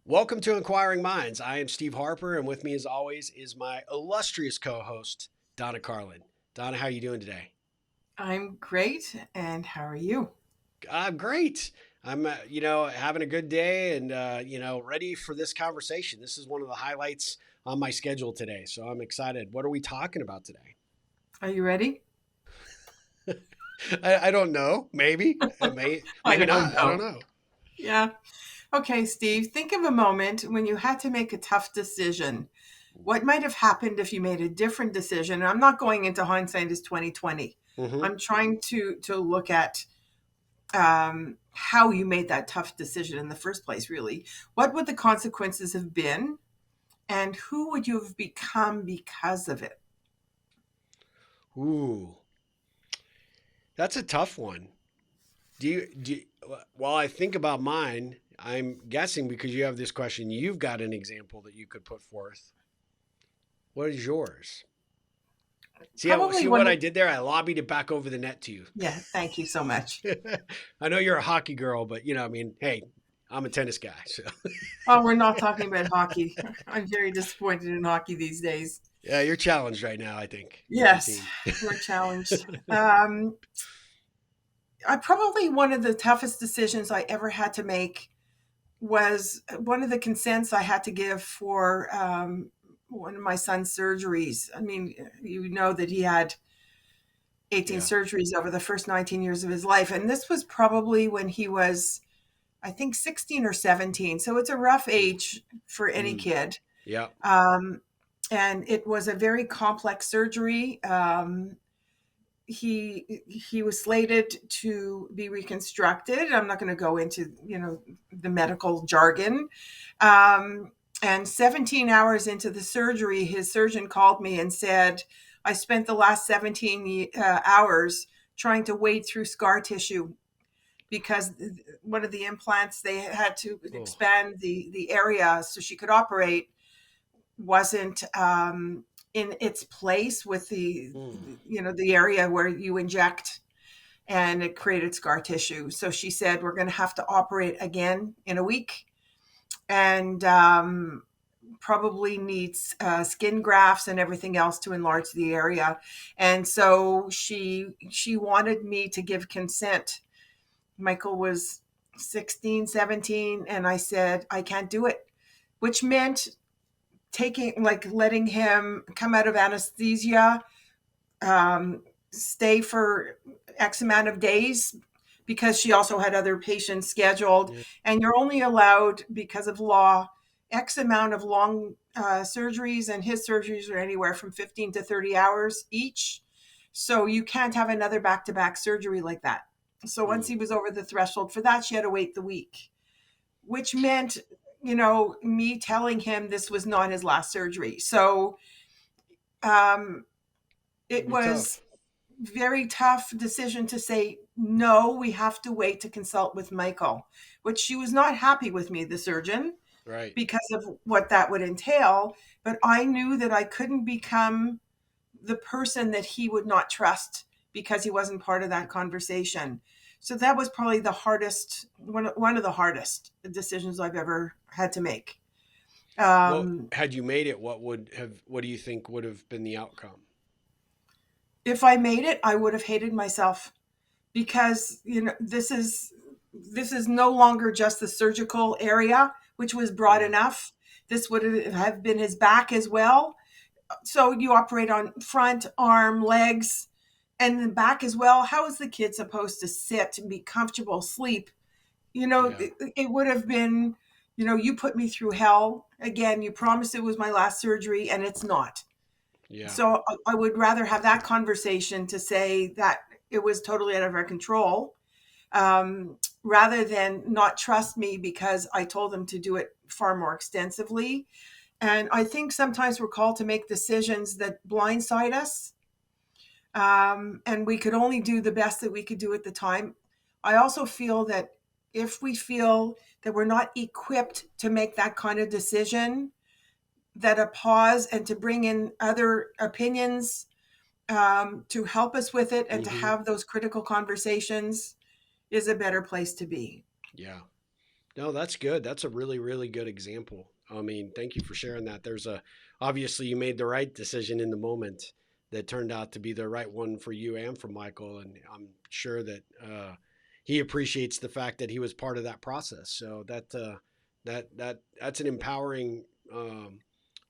Welcome to Inquiring Minds. I am Steve Harper, and with me, as always, is my illustrious co-host, Donna Carlin. Donna, how are you doing today? I'm great. And how are you? Great. I'm, having a good day and, ready for this conversation. This is one of the highlights on my schedule today, so I'm excited. What are we talking about today? Are you ready? I don't know. Maybe. I Maybe don't not. I don't know. know. Yeah. Okay, Steve, think of a moment when you had to make a tough decision. What might have happened if you made a different decision? And I'm not going into hindsight as 2020. Mm-hmm. I'm trying to look at how you made that tough decision in the first place, really. What would the consequences have been? And who would you have become because of it? Ooh, that's a tough one. While I think about mine, I'm guessing because you have this question, you've got an example that you could put forth. What is yours? Probably See what one I of, did there? I lobbied it back over the net to you. yeah, thank you so much. I know you're a hockey girl, but hey, I'm a tennis guy. So Oh, we're not talking about hockey. I'm very disappointed in hockey these days. yeah, you're challenged right now, I think, with your Yes, team. we're challenged. I probably one of the toughest decisions I ever had to make was one of the consents I had to give for one of my son's surgeries. I mean, you know that he had 18 Yeah. surgeries over the first 19 years of his life. And this was probably when he was, I think, 16 or 17. So it's a rough age for any Mm. kid. Yeah. Um, and it was a very complex surgery. He was slated to be reconstructed. I'm not going to go into the medical jargon. Um, and 17 hours into the surgery, his surgeon called me and said, "I spent the last 17 hours trying to wade through scar tissue because one of the implants they had to Oh. expand the area so she could operate wasn't in its place with Mm. the area where you inject, and it created scar tissue. So she said we're going to have to operate again in a week, and probably needs skin grafts and everything else to enlarge the area. And so she wanted me to give consent. Michael was 16, 17, and I said I can't do it, which meant letting him come out of anesthesia, stay for X amount of days, because she also had other patients scheduled. Yeah. And you're only allowed, because of law, X amount of long surgeries, and his surgeries are anywhere from 15 to 30 hours each. So you can't have another back to back surgery like that. So once Mm. he was over the threshold for that, she had to wait the week, which meant, me telling him this was not his last surgery. So um, it It'd be was tough. very tough decision to say, no, we have to wait to consult with Michael, which she was not happy with me, the surgeon, Right. because of what that would entail. But I knew that I couldn't become the person that he would not trust because he wasn't part of that conversation. So that was probably the hardest, one of the hardest decisions I've ever had to make. Well, Um, had you made it, what do you think would have been the outcome? if I made it, I would have hated myself, because this is no longer just the surgical area, which was broad Yeah. enough. This would have been his back as well. So you operate on front, arm, legs, and the back as well. How is the kid supposed to sit and be comfortable, sleep? Yeah. It would have been, you put me through hell again. You promised it was my last surgery, and it's not. Yeah. So I would rather have that conversation to say that it was totally out of our control, rather than not trust me because I told them to do it far more extensively. And I think sometimes we're called to make decisions that blindside us, and we could only do the best that we could do at the time. I also feel that if we feel that we're not equipped to make that kind of decision, that a pause and to bring in other opinions to help us with it and to Mm-hmm. have those critical conversations is a better place to be. Yeah. No, that's good. That's a really, really good example. I mean, thank you for sharing that. Obviously you made the right decision in the moment that turned out to be the right one for you and for Michael. And I'm sure that he appreciates the fact that he was part of that process. So that's an empowering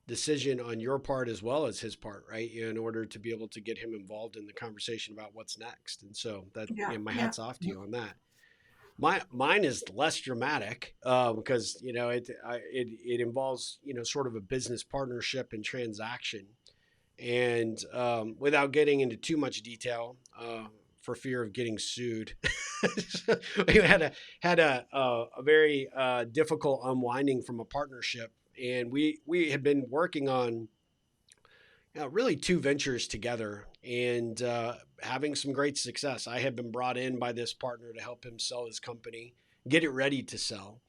decision on your part as well as his part, right? In order to be able to get him involved in the conversation about what's next. And so Yeah, my yeah, hat's off to you on that. Mine is less dramatic because it involves sort of a business partnership and transaction, and without getting into too much detail for fear of getting sued, we had a very difficult unwinding from a partnership, and we had been working on really two ventures together and having some great success. I had been brought in by this partner to help him sell his company, get it ready to sell.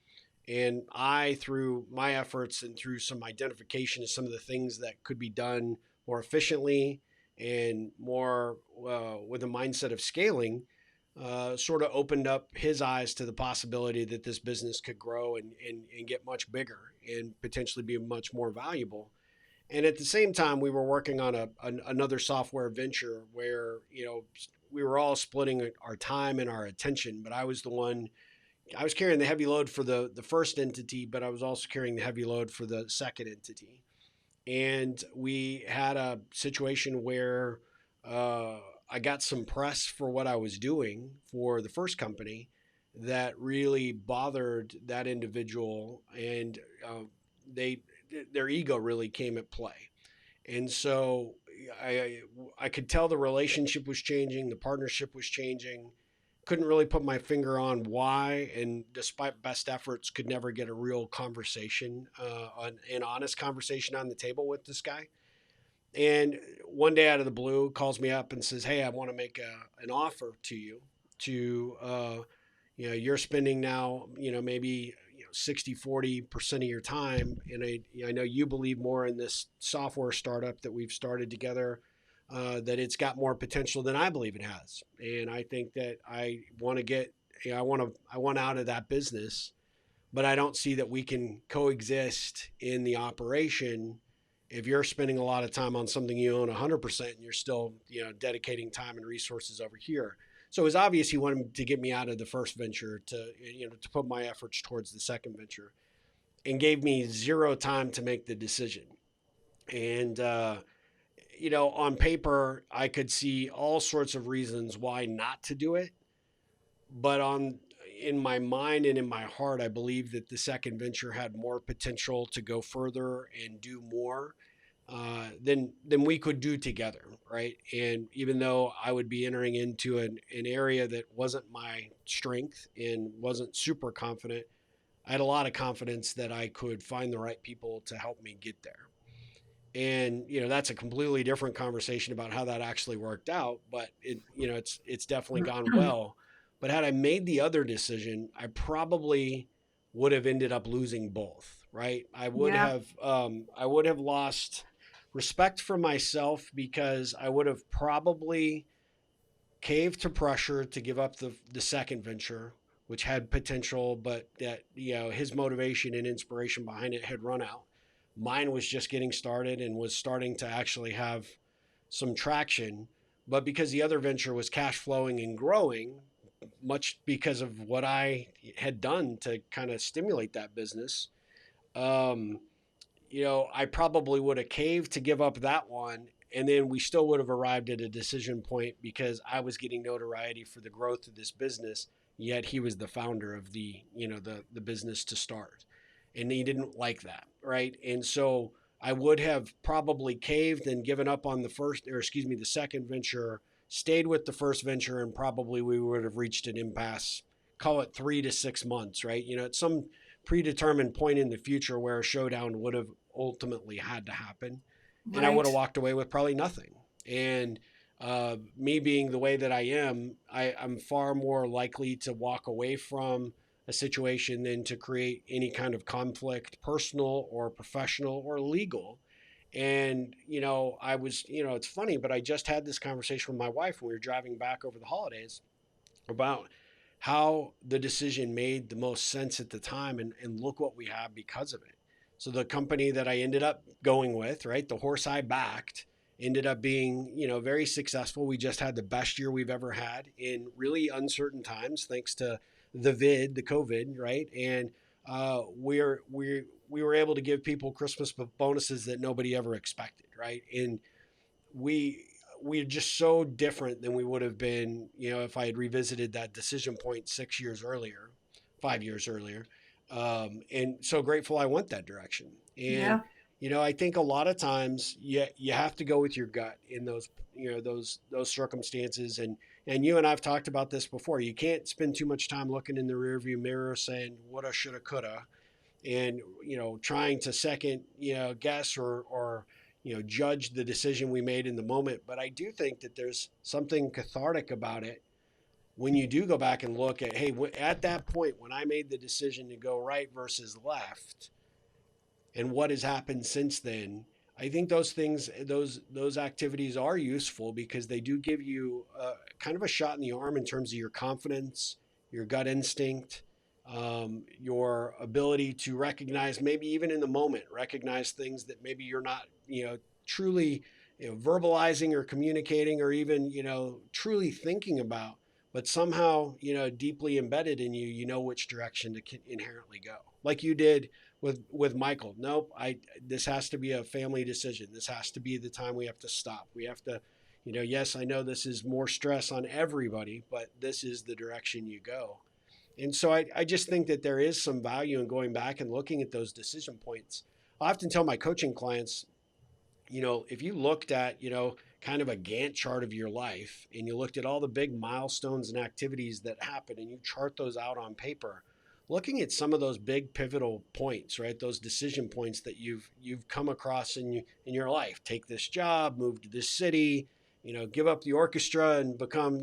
And I, through my efforts and through some identification of some of the things that could be done more efficiently and more with a mindset of scaling, sort of opened up his eyes to the possibility that this business could grow and get much bigger and potentially be much more valuable. And at the same time, we were working on another software venture where we were all splitting our time and our attention. But I was carrying the heavy load for the first entity, but I was also carrying the heavy load for the second entity. And we had a situation where uh, I got some press for what I was doing for the first company that really bothered that individual, and they their ego really came at play. And so I I could tell the relationship was changing, the partnership was changing. Couldn't really put my finger on why, and despite best efforts, could never get a real conversation, an honest conversation on the table with this guy. And one day out of the blue, calls me up and says, "Hey, I want to make an offer to you. To you're spending now, maybe 60-40% of your time, and I know you believe more in this software startup that we've started together, that it's got more potential than I believe it has, and I think that I want to get, I want out of that business, but I don't see that we can coexist in the operation if you're spending a lot of time on something you own 100% and you're still dedicating time and resources over here." So it was obvious he wanted to get me out of the first venture to put my efforts towards the second venture, and gave me zero time to make the decision. And on paper I could see all sorts of reasons why not to do it, but on in my mind and in my heart, I believe that the second venture had more potential to go further and do more than we could do together, right? And even though I would be entering into an area that wasn't my strength and wasn't super confident, I had a lot of confidence that I could find the right people to help me get there. And that's a completely different conversation about how that actually worked out, but it's definitely gone well. But had I made the other decision, I probably would have ended up losing both, right? yeah, I would have lost respect for myself because I would have probably caved to pressure to give up the second venture, which had potential, but that his motivation and inspiration behind it had run out. Mine was just getting started and was starting to actually have some traction, but because the other venture was cash flowing and growing, much because of what I had done to kind of stimulate that business, um, I probably would have caved to give up that one. And then we still would have arrived at a decision point because I was getting notoriety for the growth of this business. Yet he was the founder of the business to start. And he didn't like that. Right. And so I would have probably caved and given up on the second venture, stayed with the first venture, and probably we would have reached an impasse, call it 3 to 6 months, right? At some predetermined point in the future where a showdown would have ultimately had to happen, and I would have right. walked away with probably nothing. And me being the way that I am, I'm far more likely to walk away from a situation than to create any kind of conflict, personal or professional or legal. And, I was, it's funny, but I just had this conversation with my wife when we were driving back over the holidays about how the decision made the most sense at the time, and look what we have because of it. So the company that I ended up going with, right, the horse I backed, ended up being, very successful. We just had the best year we've ever had in really uncertain times, thanks to the COVID, right? And we were able to give people Christmas bonuses that nobody ever expected, right? And we we're just so different than we would have been, if I had revisited that decision point 6 years earlier, 5 years earlier. And so grateful I went that direction. And Yeah. I think a lot of times you have to go with your gut in those, those circumstances. And you and I've talked about this before. You can't spend too much time looking in the rearview mirror saying woulda, shoulda, coulda, and trying to second guess or judge the decision we made in the moment. But I do think that there's something cathartic about it when you do go back and look at, hey, at that point when I made the decision to go right versus left, and what has happened since then. I think those things, those activities are useful because they do give you kind of a shot in the arm in terms of your confidence, your gut instinct, your ability to recognize, maybe even in the moment, recognize things that maybe you're not, truly, verbalizing or communicating or even, truly thinking about, but somehow, deeply embedded in you, which direction to inherently go. Like you did with Michael. Nope, this has to be a family decision. This has to be the time we have to stop. We have to, yes, I know this is more stress on everybody, but this is the direction you go. And so I just think that there is some value in going back and looking at those decision points. I often tell my coaching clients, if you looked at, kind of a Gantt chart of your life and you looked at all the big milestones and activities that happen and you chart those out on paper, looking at some of those big pivotal points, right? Those decision points that you've come across in your life. Take this job, move to this city, give up the orchestra and become,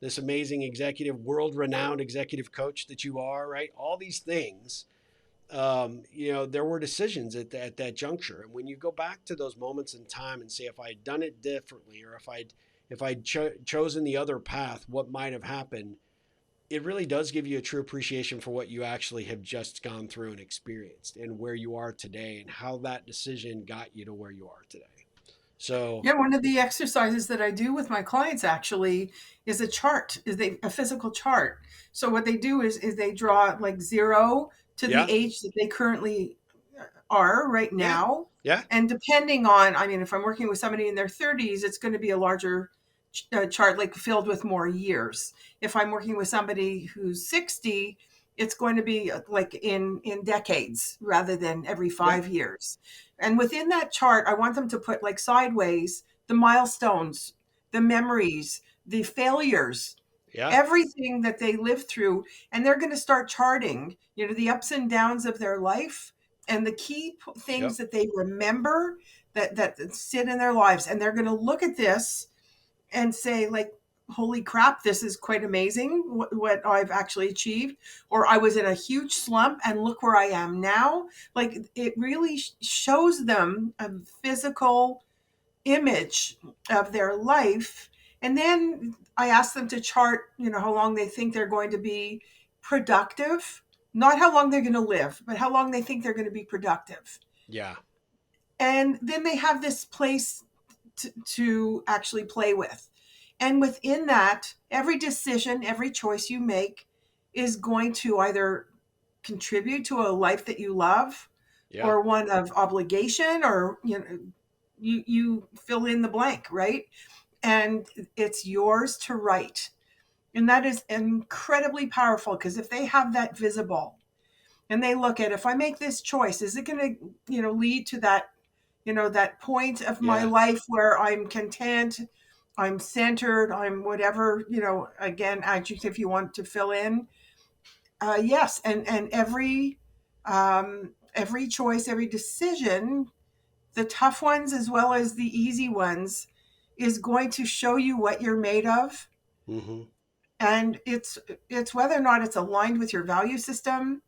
this amazing executive, world renowned executive coach that you are, right? All these things, there were decisions at that juncture. And when you go back to those moments in time and say, if I'd done it differently, or if I'd chosen the other path, what might have happened, it really does give you a true appreciation for what you actually have just gone through and experienced and where you are today and how that decision got you to where you are today. So, Yeah, one of the exercises that I do with my clients actually is a chart, a physical chart. So what they do is they draw like 0 to the yeah, age that they currently are right yeah, now. yeah, And depending on, I mean, if I'm working with somebody in their 30s, it's going to be a larger chart, like filled with more years. If I'm working with somebody who's 60, it's going to be like in decades rather than every yeah, 5 years. And within that chart, I want them to put like sideways the milestones, the memories, the failures, yeah, everything that they lived through. And they're going to start charting, the ups and downs of their life and the key yep, things that they remember that sit in their lives. And they're going to look at this and say, like, holy crap, this is quite amazing what I've actually achieved. Or I was in a huge slump and look where I am now. Like, it really shows them a physical image of their life. And then I ask them to chart, how long they think they're going to be productive. Not how long they're going to live, but how long they think they're going to be productive. yeah, And then they have this place to actually play with. And within that, every decision, every choice you make is going to either contribute to a life that you love yeah, or one of obligation, or you fill in the blank, right? And it's yours to write. And that is incredibly powerful, because if they have that visible and they look at, if I make this choice, is it going to, lead to that, that point of my yeah, life where I'm content, I'm centered, I'm whatever, again, adjective you want to fill in. Yes. And every choice, every decision, the tough ones as well as the easy ones, is going to show you what you're made of. mm-hmm, And it's whether or not it's aligned with your value system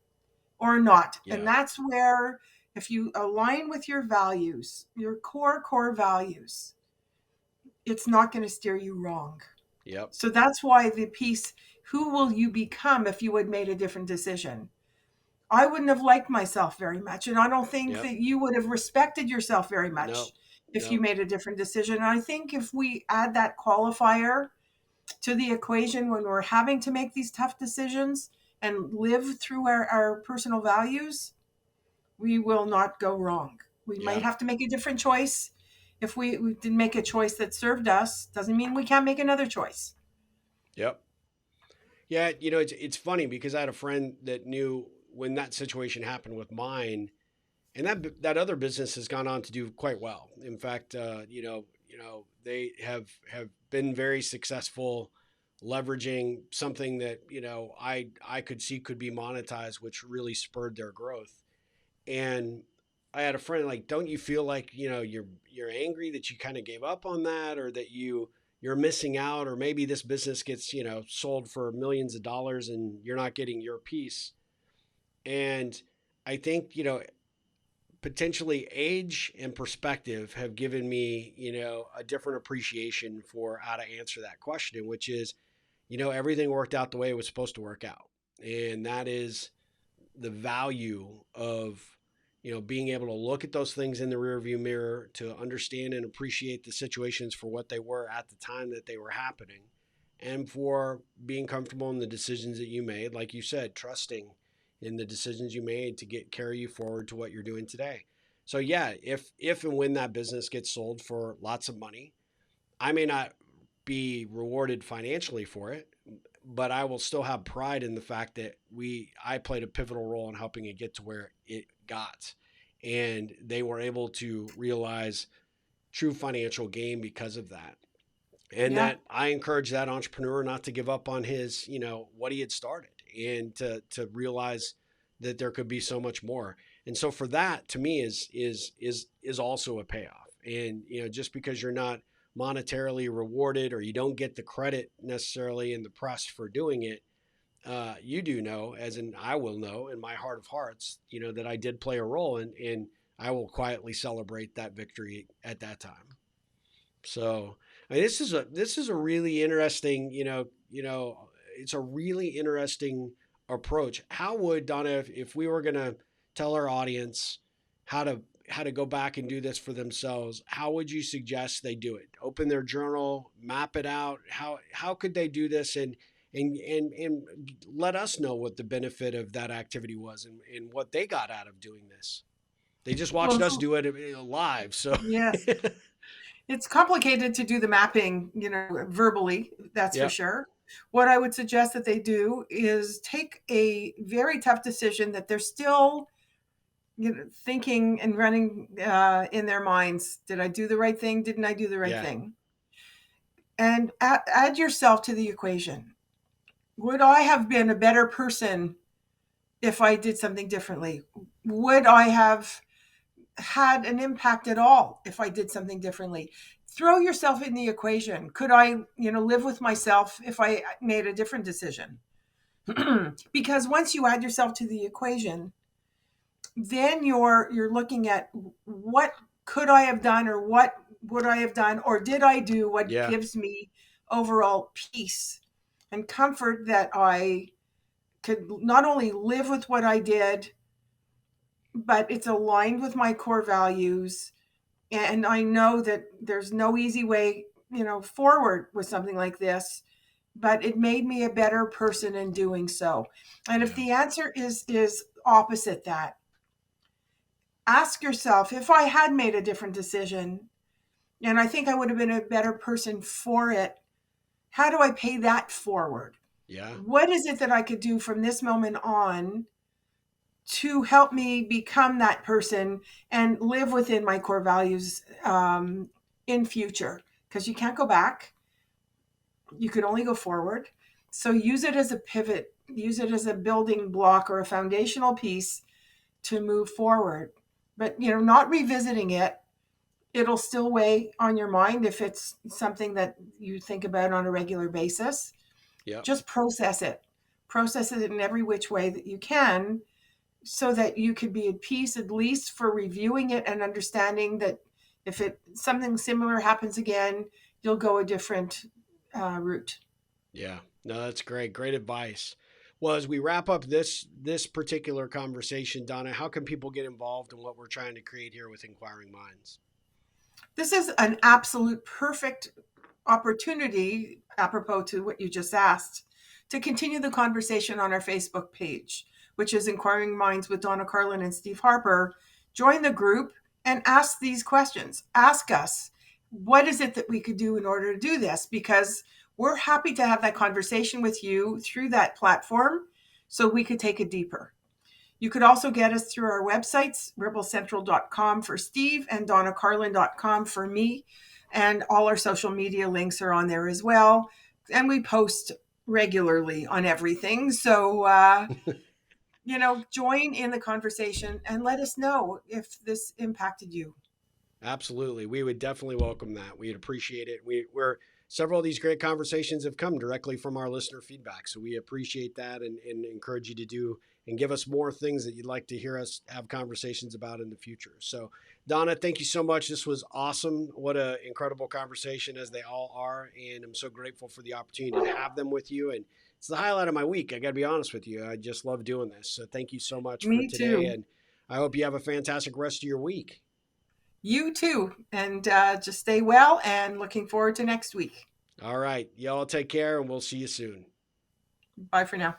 or not. And yeah, that's where if you align with your values, your core values, it's not going to steer you wrong. Yep. So that's why the piece, who will you become if you had made a different decision? I wouldn't have liked myself very much. And I don't think Yep. that you would have respected yourself very No. much if you No. made a different decision. And I think if we add that qualifier to the equation when we're having to make these tough decisions and live through our personal values, we will not go wrong. We might Yeah. have to make a different choice. If we didn't make a choice that served us, doesn't mean we can't make another choice. Yep. Yeah. It's funny because I had a friend that knew when that situation happened with mine, and that other business has gone on to do quite well. In fact, they have been very successful leveraging something that I could see could be monetized, which really spurred their growth. And I had a friend like, don't you feel like you're angry that you kind of gave up on that, or that you're missing out, or maybe this business gets sold for millions of dollars and you're not getting your piece. And I think potentially age and perspective have given me, a different appreciation for how to answer that question, which is, everything worked out the way it was supposed to work out. And that is the value of, being able to look at those things in the rearview mirror, to understand and appreciate the situations for what they were at the time that they were happening, and for being comfortable in the decisions that you made, like you said, trusting in the decisions you made to carry you forward to what you're doing today. So yeah, if and when that business gets sold for lots of money, I may not be rewarded financially for it, but I will still have pride in the fact that I played a pivotal role in helping it get to where it got. And they were able to realize true financial gain because of that. And Yeah. that I encourage that entrepreneur not to give up on his, what he had started, and to realize that there could be so much more. And so for that, to me, is also a payoff. And just because you're not monetarily rewarded, or you don't get the credit necessarily in the press for doing it, you do know, as in I will know in my heart of hearts, that I did play a role, and I will quietly celebrate that victory at that time. So I mean, this is a really interesting, it's a really interesting approach. How would, Donna, if we were gonna tell our audience how to go back and do this for themselves, how would you suggest they do it? Open their journal, map it out. How could they do this, and let us know what the benefit of that activity was, and what they got out of doing this. They just watched Well, us do it live, so yes. It's complicated to do the mapping, verbally, that's for yeah. sure. What I would suggest that they do is take a very tough decision that they're still, thinking and running in their minds. Did I do the right thing? Didn't I do the right Yeah. thing? And add yourself to the equation. Would I have been a better person if I did something differently? Would I have had an impact at all if I did something differently? Throw yourself in the equation. Could I, live with myself if I made a different decision? Because once you add yourself to the equation, then you're looking at what could I have done, or what would I have done, or did I do what Yeah. gives me overall peace and comfort, that I could not only live with what I did, but it's aligned with my core values. And I know that there's no easy way, forward with something like this, but it made me a better person in doing so. And if Yeah. the answer is opposite that, ask yourself, if I had made a different decision and I think I would have been a better person for it, how do I pay that forward? Yeah. What is it that I could do from this moment on to help me become that person and live within my core values in future? Because you can't go back, you can only go forward. So use it as a pivot, use it as a building block or a foundational piece to move forward. But not revisiting it, it'll still weigh on your mind if it's something that you think about on a regular basis. Yeah. Just process it in every which way that you can, so that you could be at peace, at least for reviewing it and understanding that if it something similar happens again, you'll go a different route. Yeah. No, that's great. Great advice. Well, as we wrap up this particular conversation, Donna, how can people get involved in what we're trying to create here with Inquiring Minds? This is an absolute perfect opportunity, apropos to what you just asked, to continue the conversation on our Facebook page, which is Inquiring Minds with Donna Carlin and Steve Harper. Join the group and ask these questions. Ask us, what is it that we could do in order to do this? Because we're happy to have that conversation with you through that platform so we could take it deeper. You could also get us through our websites, rebelcentral.com for Steve and donnacarlin.com for me. And all our social media links are on there as well. And we post regularly on everything. So, join in the conversation and let us know if this impacted you. Absolutely. We would definitely welcome that. We'd appreciate it. We're several of these great conversations have come directly from our listener feedback. So we appreciate that and encourage you to do and give us more things that you'd like to hear us have conversations about in the future. So Donna, thank you so much. This was awesome. What an incredible conversation as they all are. And I'm so grateful for the opportunity to have them with you. And it's the highlight of my week. I got to be honest with you. I just love doing this. So thank you so much for Me today. too. And I hope you have a fantastic rest of your week. You too. And just stay well and looking forward to next week. All right. Y'all take care and we'll see you soon. Bye for now.